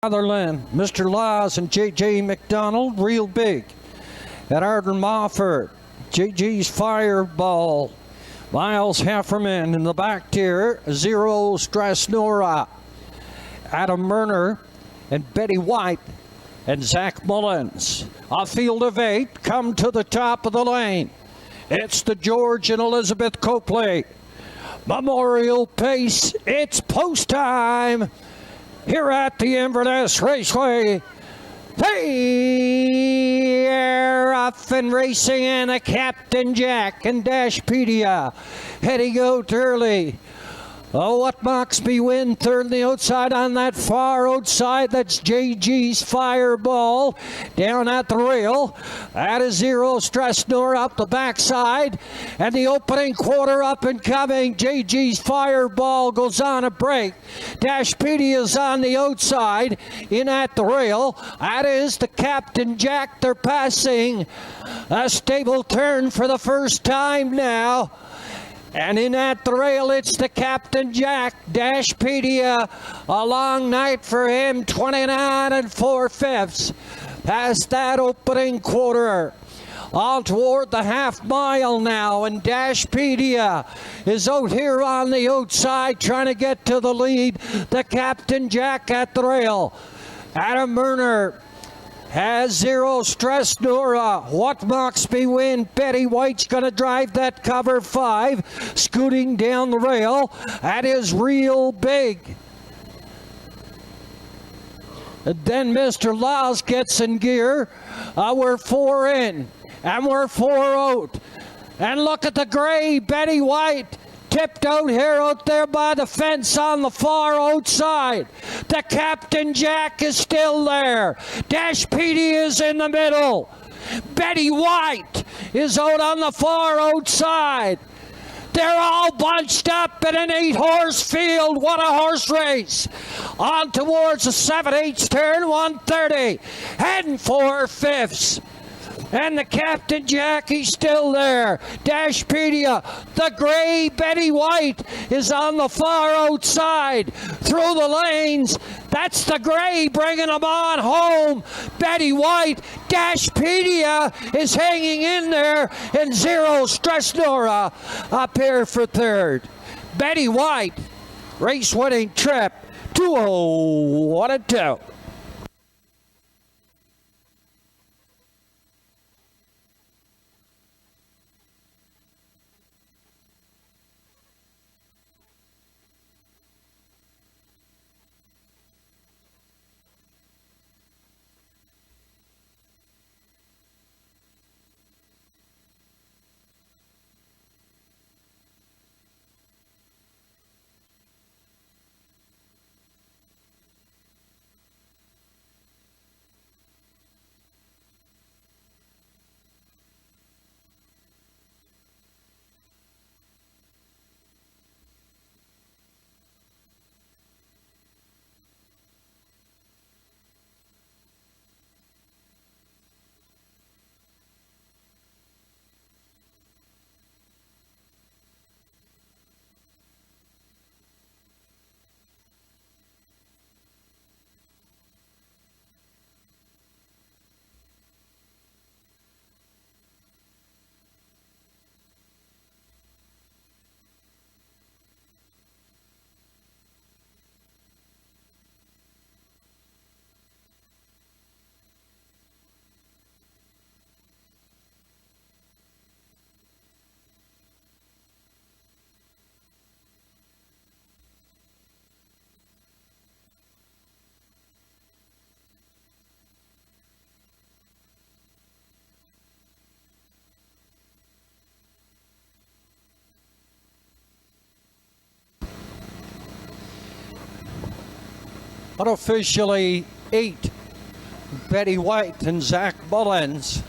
Sutherland, Mr. Laws, and J.J. McDonald, real big. At Arden Mofford, J.G.'s Fireball. Miles Hefferman in the back tier, Zero Strasnora. Adam Murner and Betty White and Zach Mullins. A field of 8 come to the top of the lane. It's the George and Elizabeth Copley Memorial Pace. It's post time here at the Inverness Raceway. They're off and racing, and a Captain Jack and Dashpedia heading out early. Oh, what mocks me win third on the outside. On that far outside, that's JG's Fireball down at the rail. That is Zero Strasnor up the backside, and the opening quarter up and coming. JG's Fireball goes on a break. Dashpedia's on the outside in at the rail. That is the Captain Jack. They're passing a stable turn for the first time now. And in at the rail, it's the Captain Jack. Dashpedia, a long night for him, 29 4/5. Past that opening quarter. On toward the half mile now, and Dashpedia is out here on the outside trying to get to the lead. The Captain Jack at the rail. Adam Murner has Zero Stress Nora. What mocks me win? Betty White's going to drive that cover 5. Scooting down the rail. That is real big. And then Mr. Laws gets in gear. We're 4 in. And we're 4 out. And look at the gray Betty White. Tipped out here out there by the fence on the far outside. The Captain Jack is still there. Dashpedia is in the middle. Betty White is out on the far outside. They're all bunched up in an 8-horse field. What a horse race. On towards the 7/8 turn, 130. Heading 4/5. And the Captain Jack, he's still there. Dashpedia, the gray Betty White is on the far outside. Through the lanes, that's the gray bringing them on home. Betty White, Dashpedia is hanging in there. And Zero Strasnora up here for third. Betty White, race-winning trip, 2-0-1-2. Unofficially 8, Betty White and Zach Mullins.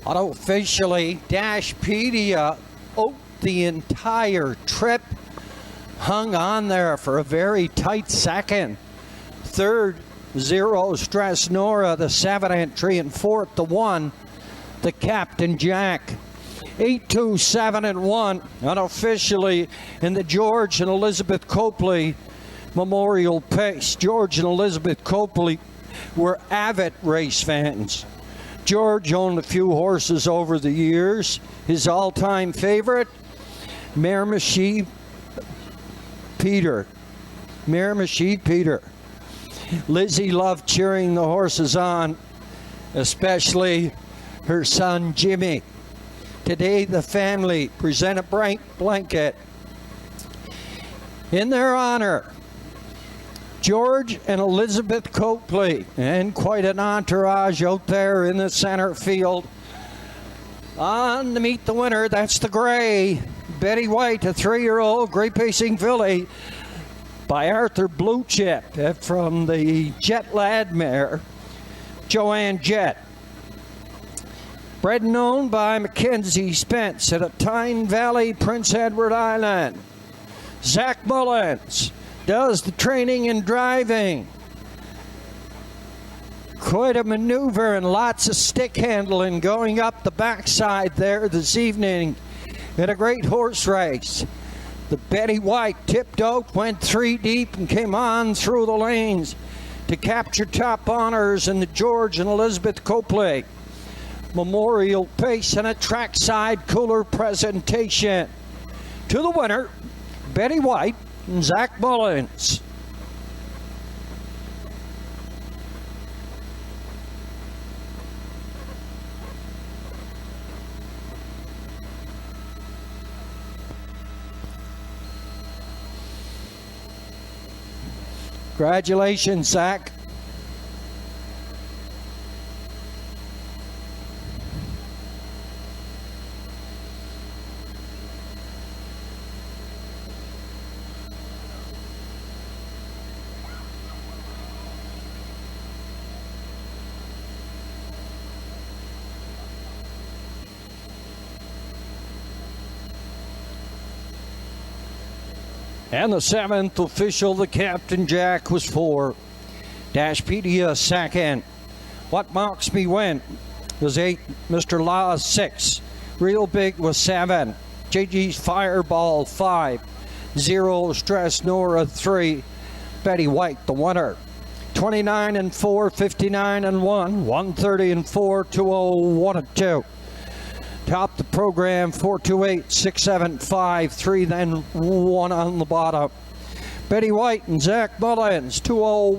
Unofficially, Dashpedia out the entire trip. Hung on there for a very tight second. Third, Zero Strasnora, the 7 entry, and fourth, the 1, the Captain Jack. 8, 2, 7, and 1. Unofficially in the George and Elizabeth Copley Memorial Pace. George and Elizabeth Copley were avid race fans. George owned a few horses over the years. His all-time favorite, Miramichi Peter. Lizzie loved cheering the horses on, especially her son Jimmy. Today the family present a bright blanket in their honor. George and Elizabeth Copley, and quite an entourage out there in the center field. On to meet the winner, that's the gray. Betty White, a 3-year-old gray pacing filly by Arthur Blue Chip from the Jet Lad mare, Joanne Jet. Bred and owned by Mackenzie Spence at a Tyne Valley, Prince Edward Island. Zach Mullins does the training and driving. Quite a maneuver and lots of stick handling going up the backside there this evening in a great horse race. The Betty White tipped out, went 3 deep, and came on through the lanes to capture top honors in the George and Elizabeth Copley Memorial Pace and a trackside cooler presentation. To the winner, Betty White and Zach Mullins. Congratulations, Zach. And the 7th official, the Captain Jack, was 4. Dashpedia second. What Mocks Me Win was 8. Mr. Law 6. Real Big was 7. JG's Fireball 5. Zero Stress Nora 3. Betty White the winner. 29 and 4, 59 and 1, 130 and 4, 201 and 2. Top the program, 428, 675, 3, then 1 on the bottom. Betty White and Zach Mullins, 201.